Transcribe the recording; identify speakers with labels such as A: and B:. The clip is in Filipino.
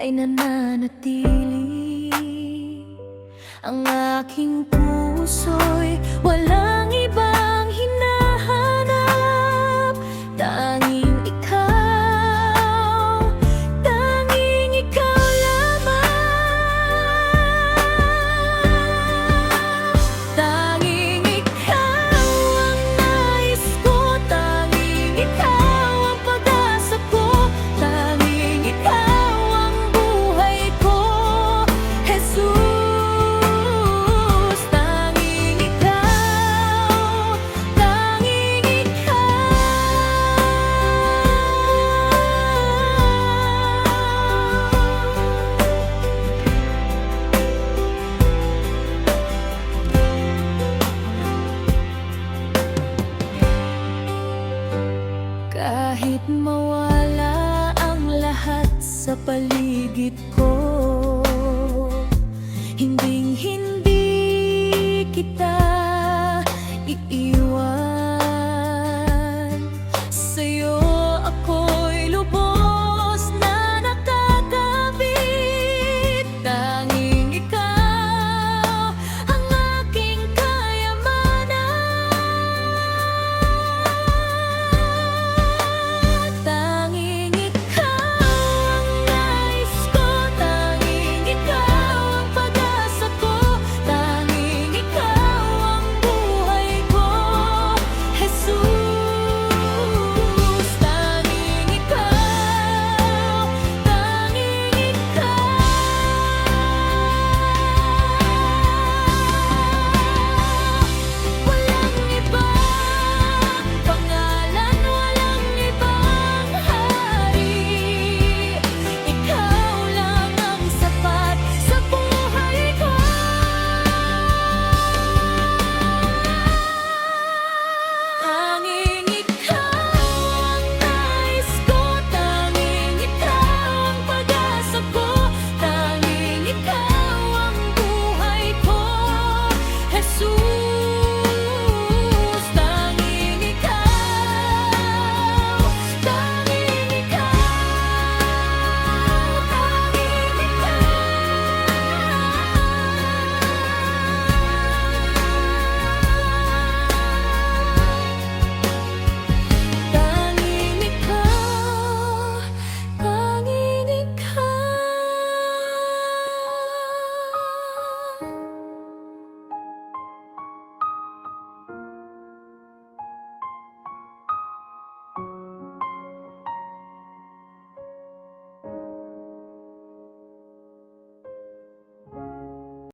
A: ay nananatili. Ang aking puso'y walang ibang hinahanap, tanging ikaw, tanging ikaw lamang. Tanging ikaw ang nais ko, tanging ikaw ang pag-asa ko, tanging ikaw ang buhay ko, Jesus. Tanging ikaw, tanging kahit mawala ang lahat sa paligid ko,